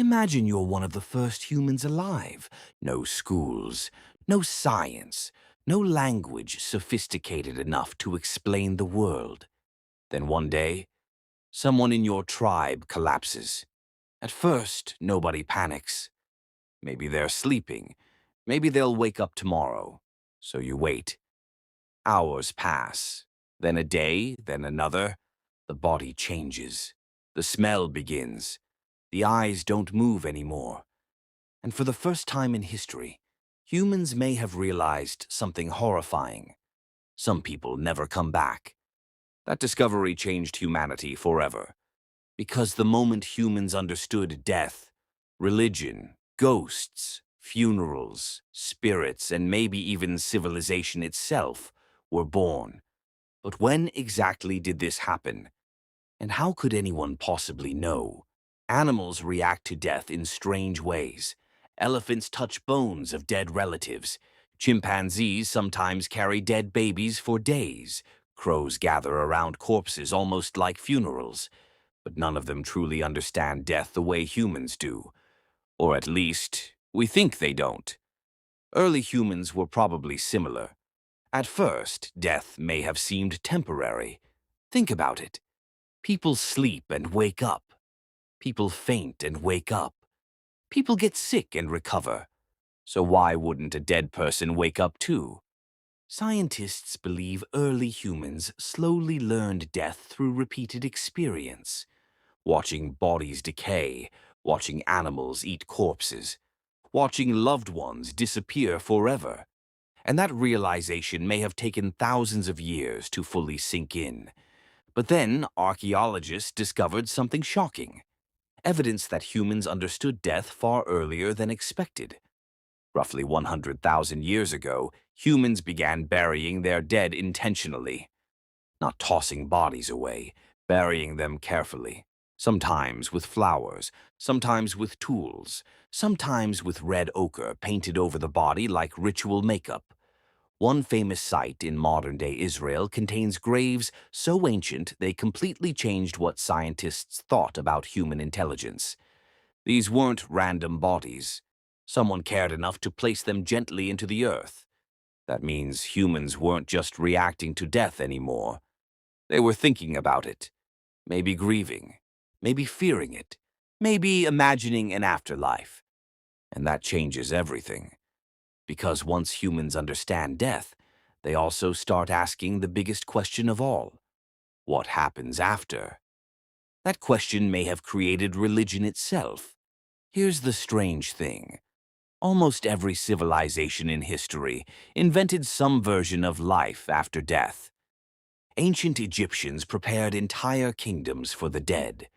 Imagine you're one of the first humans alive. No schools, no science, no language sophisticated enough to explain the world. Then one day, someone in your tribe collapses. At first, nobody panics. Maybe they're sleeping. Maybe they'll wake up tomorrow. So you wait. Hours pass. Then a day, then another. The body changes. The smell begins. The eyes don't move anymore. And for the first time in history, humans may have realized something horrifying. Some people never come back. That discovery changed humanity forever. Because the moment humans understood death, religion, ghosts, funerals, spirits, and maybe even civilization itself were born. But when exactly did this happen? And how could anyone possibly know? Animals react to death in strange ways. Elephants touch bones of dead relatives. Chimpanzees sometimes carry dead babies for days. Crows gather around corpses almost like funerals. But none of them truly understand death the way humans do. Or at least, we think they don't. Early humans were probably similar. At first, death may have seemed temporary. Think about it. People sleep and wake up. People faint and wake up. People get sick and recover. So why wouldn't a dead person wake up too? Scientists believe early humans slowly learned death through repeated experience. Watching bodies decay, watching animals eat corpses, watching loved ones disappear forever. And that realization may have taken thousands of years to fully sink in. But then archaeologists discovered something shocking. Evidence that humans understood death far earlier than expected. Roughly 100,000 years ago, humans began burying their dead intentionally. Not tossing bodies away, burying them carefully. Sometimes with flowers, sometimes with tools, sometimes with red ochre painted over the body like ritual makeup. One famous site in modern-day Israel contains graves so ancient they completely changed what scientists thought about human intelligence. These weren't random bodies. Someone cared enough to place them gently into the earth. That means humans weren't just reacting to death anymore. They were thinking about it, maybe grieving, maybe fearing it, maybe imagining an afterlife. And that changes everything. Because once humans understand death, they also start asking the biggest question of all. What happens after? That question may have created religion itself. Here's the strange thing. Almost every civilization in history invented some version of life after death. Ancient Egyptians prepared entire kingdoms for the dead.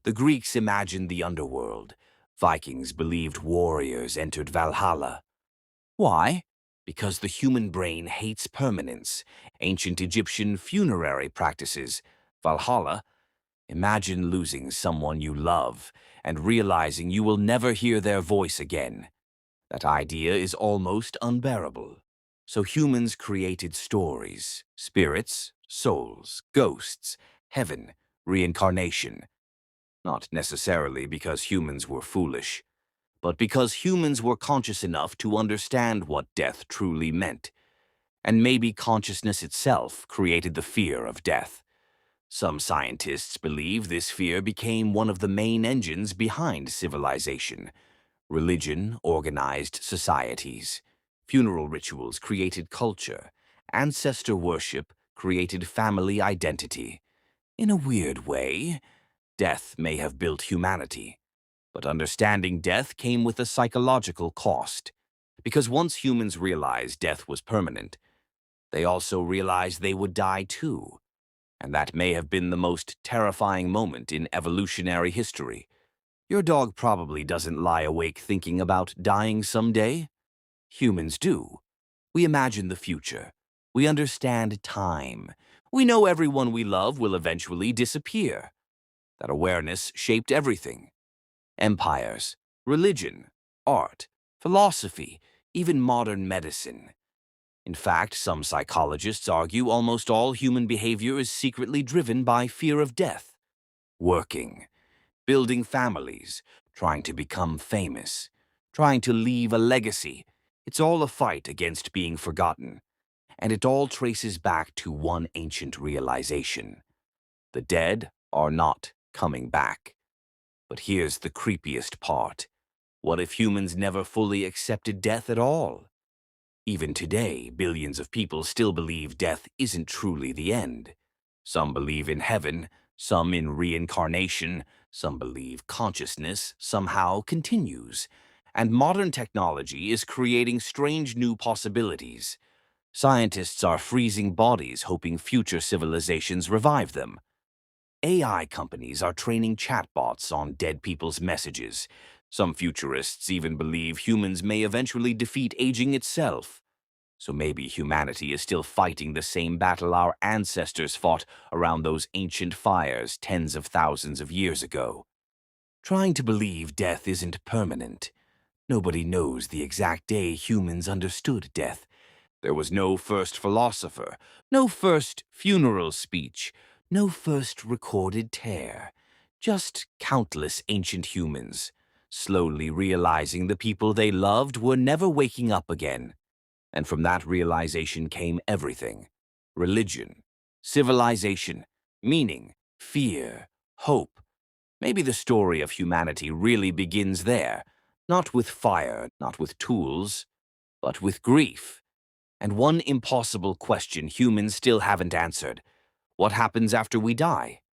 The Greeks imagined the underworld. Vikings believed warriors entered Valhalla. Why? Because the human brain hates permanence. Ancient Egyptian funerary practices. Valhalla. Imagine losing someone you love and realizing you will never hear their voice again. That idea is almost unbearable. So humans created stories, spirits, souls, ghosts, heaven, reincarnation. Not necessarily because humans were foolish, but because humans were conscious enough to understand what death truly meant. And maybe consciousness itself created the fear of death. Some scientists believe this fear became one of the main engines behind civilization. Religion organized societies. Funeral rituals created culture. Ancestor worship created family identity. In a weird way, death may have built humanity. But understanding death came with a psychological cost. Because once humans realized death was permanent, they also realized they would die too. And that may have been the most terrifying moment in evolutionary history. Your dog probably doesn't lie awake thinking about dying someday. Humans do. We imagine the future. We understand time. We know everyone we love will eventually disappear. That awareness shaped everything. Empires, religion, art, philosophy, even modern medicine. In fact, some psychologists argue almost all human behavior is secretly driven by fear of death. Working, building families, trying to become famous, trying to leave a legacy. It's all a fight against being forgotten, and it all traces back to one ancient realization. The dead are not coming back. But here's the creepiest part. What if humans never fully accepted death at all? Even today, billions of people still believe death isn't truly the end. Some believe in heaven, some in reincarnation, some believe consciousness somehow continues. And modern technology is creating strange new possibilities. Scientists are freezing bodies hoping future civilizations revive them. AI companies are training chatbots on dead people's messages. Some futurists even believe humans may eventually defeat aging itself. So maybe humanity is still fighting the same battle our ancestors fought around those ancient fires tens of thousands of years ago. Trying to believe death isn't permanent. Nobody knows the exact day humans understood death. There was no first philosopher, no first funeral speech, no first recorded tale. Just countless ancient humans, slowly realizing the people they loved were never waking up again. And from that realization came everything: religion, civilization, meaning, fear, hope. Maybe the story of humanity really begins there, not with fire, not with tools, but with grief. And one impossible question humans still haven't answered: what happens after we die?